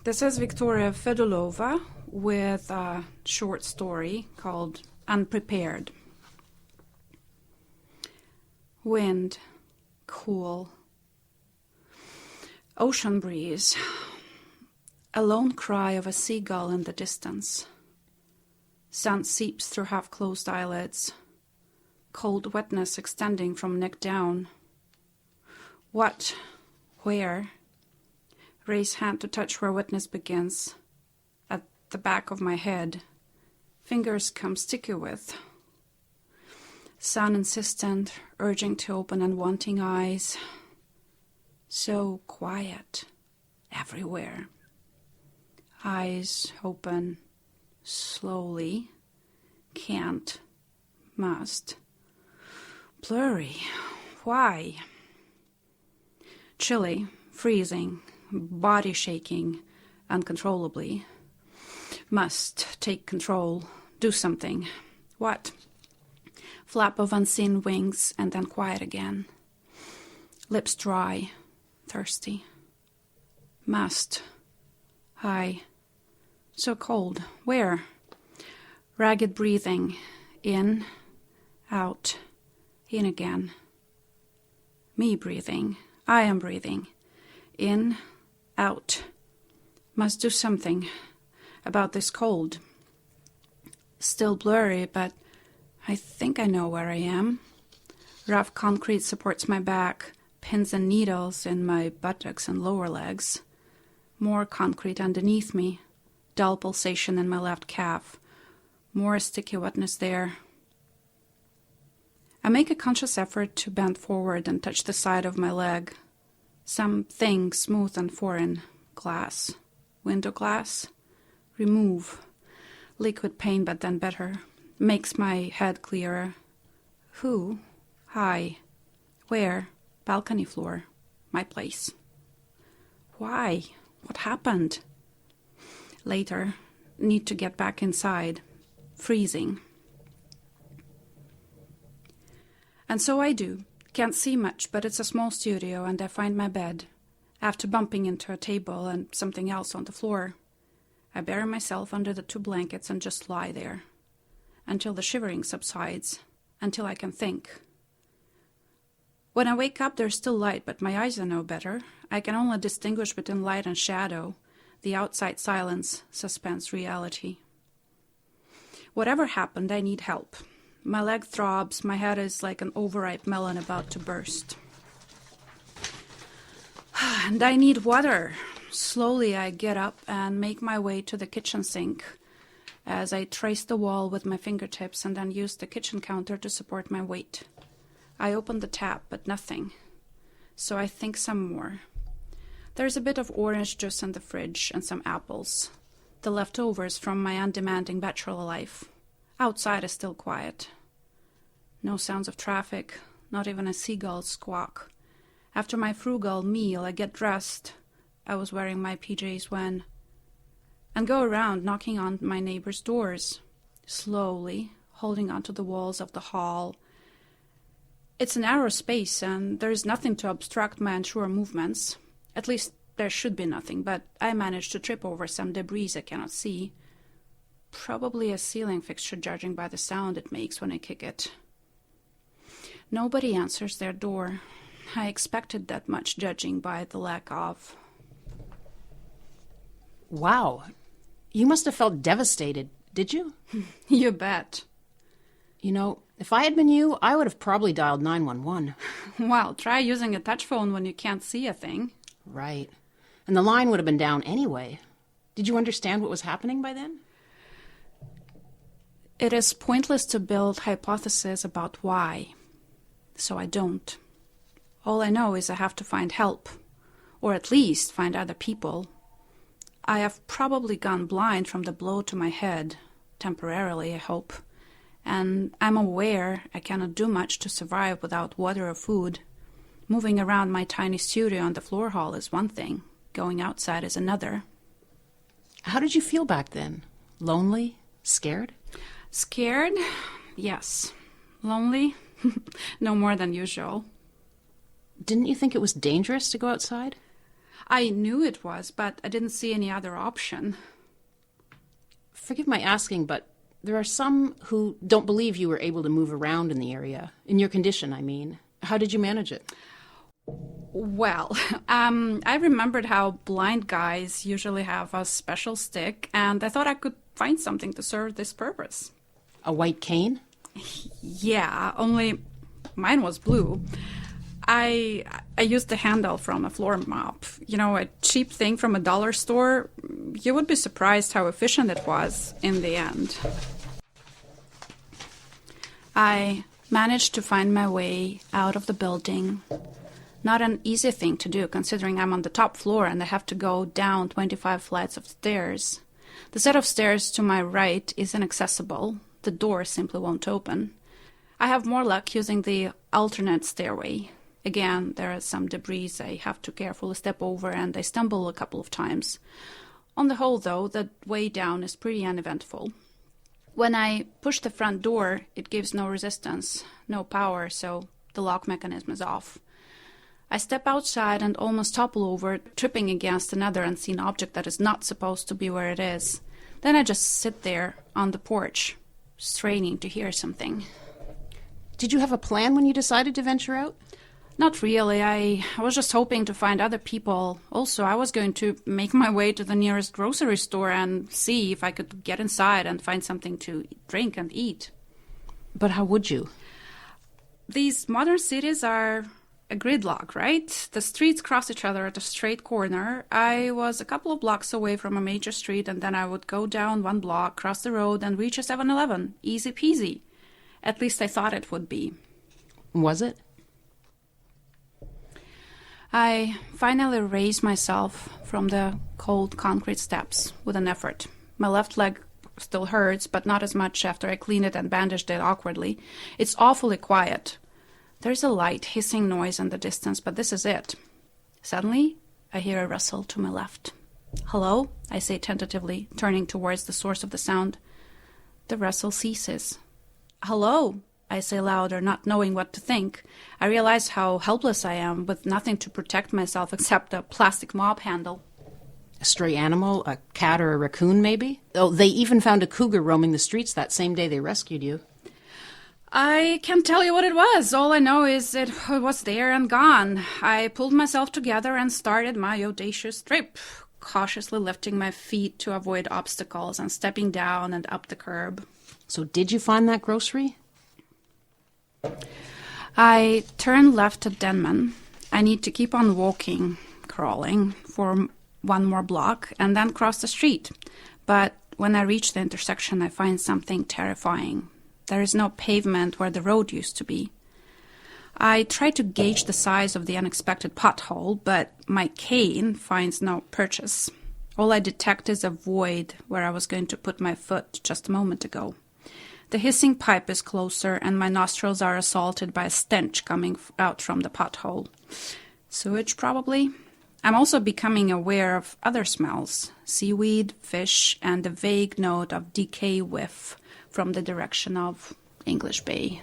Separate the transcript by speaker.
Speaker 1: This is Victoria Fedulova with a short story called Unprepared. Wind, cool. Ocean breeze. A lone cry of a seagull in the distance. Sun seeps through half-closed eyelids. Cold wetness extending from neck down. What? Where? Raise hand to touch where wetness begins. At the back of my head. Fingers come sticky with. Sun insistent, urging to open unwanting eyes. So quiet. Everywhere. Eyes open. Slowly. Can't. Must. Blurry. Why? Chilly. Freezing. Body shaking uncontrollably. Must take control. Do something. What? Flap of unseen wings and then quiet again. Lips dry. Thirsty. Must. High. So cold. Where? Ragged breathing. In. Out. In again. Me breathing. I am breathing. In. Out. Must do something about this cold. Still blurry, but I think I know where I am. Rough concrete supports my back, pins and needles in my buttocks and lower legs. More concrete underneath me, dull pulsation in my left calf. More sticky wetness there. I make a conscious effort to bend forward and touch the side of my leg. Something smooth and foreign. Glass. Window glass. Remove. Liquid pain, but then better. Makes my head clearer. Who? Hi. Where? Balcony floor. My place. Why? What happened? Later. Need to get back inside. Freezing. And so I do. Can't see much, but it's a small studio, and I find my bed, after bumping into a table and something else on the floor. I bury myself under the 2 blankets and just lie there, until the shivering subsides, until I can think. When I wake up, there's still light, but my eyes are no better. I can only distinguish between light and shadow, the outside silence, suspense, reality. Whatever happened, I need help. My leg throbs, my head is like an overripe melon about to burst. And I need water. Slowly I get up and make my way to the kitchen sink as I trace the wall with my fingertips and then use the kitchen counter to support my weight. I open the tap, but nothing. So I think some more. There's a bit of orange juice in the fridge and some apples. The leftovers from my undemanding bachelor life. Outside is still quiet. No sounds of traffic, not even a seagull's squawk. After my frugal meal, I get dressed. I was wearing my PJs when. And go around knocking on my neighbors' doors. Slowly, holding onto the walls of the hall. It's a narrow space, and there is nothing to obstruct my unsure movements. At least there should be nothing, but I managed to trip over some debris I cannot see. Probably a ceiling fixture, judging by the sound it makes when I kick it. Nobody answers their door. I expected that much, judging by the lack of.
Speaker 2: Wow. You must have felt devastated, did you?
Speaker 1: You bet.
Speaker 2: You know, if I had been you, I would have probably dialed 911.
Speaker 1: Well, try using a touch phone when you can't see a thing.
Speaker 2: Right. And the line would have been down anyway. Did you understand what was happening by then?
Speaker 1: It is pointless to build hypotheses about why. So I don't. All I know is I have to find help. Or at least find other people. I have probably gone blind from the blow to my head. Temporarily, I hope. And I'm aware I cannot do much to survive without water or food. Moving around my tiny studio on the floor hall is one thing. Going outside is another.
Speaker 2: How did you feel back then? Lonely? Scared?
Speaker 1: Scared? Yes. Lonely? No more than usual.
Speaker 2: Didn't you think it was dangerous to go outside?
Speaker 1: I knew it was, but I didn't see any other option.
Speaker 2: Forgive my asking, but there are some who don't believe you were able to move around in the area. In your condition, I mean. How did you manage it?
Speaker 1: Well, I remembered how blind guys usually have a special stick, and I thought I could find something to serve this purpose.
Speaker 2: A white cane?
Speaker 1: Yeah, only mine was blue. I used the handle from a floor mop. You know, a cheap thing from a dollar store. You would be surprised how efficient it was in the end. I managed to find my way out of the building. Not an easy thing to do, considering I'm on the top floor and I have to go down 25 flights of stairs. The set of stairs to my right is inaccessible. The door simply won't open. I have more luck using the alternate stairway. Again, there is some debris I have to carefully step over and I stumble a couple of times. On the whole, though, the way down is pretty uneventful. When I push the front door, it gives no resistance, no power, so the lock mechanism is off. I step outside and almost topple over, tripping against another unseen object that is not supposed to be where it is. Then I just sit there on the porch, straining to hear something.
Speaker 2: Did you have a plan when you decided to venture out?
Speaker 1: Not really. I was just hoping to find other people. Also, I was going to make my way to the nearest grocery store and see if I could get inside and find something to drink and eat.
Speaker 2: But how would you?
Speaker 1: These modern cities are a gridlock, right? The streets cross each other at a straight corner. I was a couple of blocks away from a major street, and then I would go down one block, cross the road, and reach a 7-Eleven. Easy peasy. At least I thought it would be.
Speaker 2: Was it?
Speaker 1: I finally raised myself from the cold concrete steps with an effort. My left leg still hurts, but not as much after I cleaned it and bandaged it awkwardly. It's awfully quiet. There's a light hissing noise in the distance, but this is it. Suddenly, I hear a rustle to my left. "Hello?" I say tentatively, turning towards the source of the sound. The rustle ceases. "Hello?" I say louder, not knowing what to think. I realize how helpless I am, with nothing to protect myself except a plastic mop handle.
Speaker 2: A stray animal? A cat or a raccoon, maybe? Oh, they even found a cougar roaming the streets that same day they rescued you.
Speaker 1: I can't tell you what it was. All I know is it was there and gone. I pulled myself together and started my audacious trip, cautiously lifting my feet to avoid obstacles and stepping down and up the curb.
Speaker 2: So did you find that grocery?
Speaker 1: I turned left at Denman. I need to keep on walking, crawling, for one more block and then cross the street. But when I reach the intersection, I find something terrifying. There is no pavement where the road used to be. I try to gauge the size of the unexpected pothole, but my cane finds no purchase. All I detect is a void where I was going to put my foot just a moment ago. The hissing pipe is closer, and my nostrils are assaulted by a stench coming out from the pothole. Sewage, probably. I'm also becoming aware of other smells: seaweed, fish, and a vague note of decay whiff from the direction of English Bay.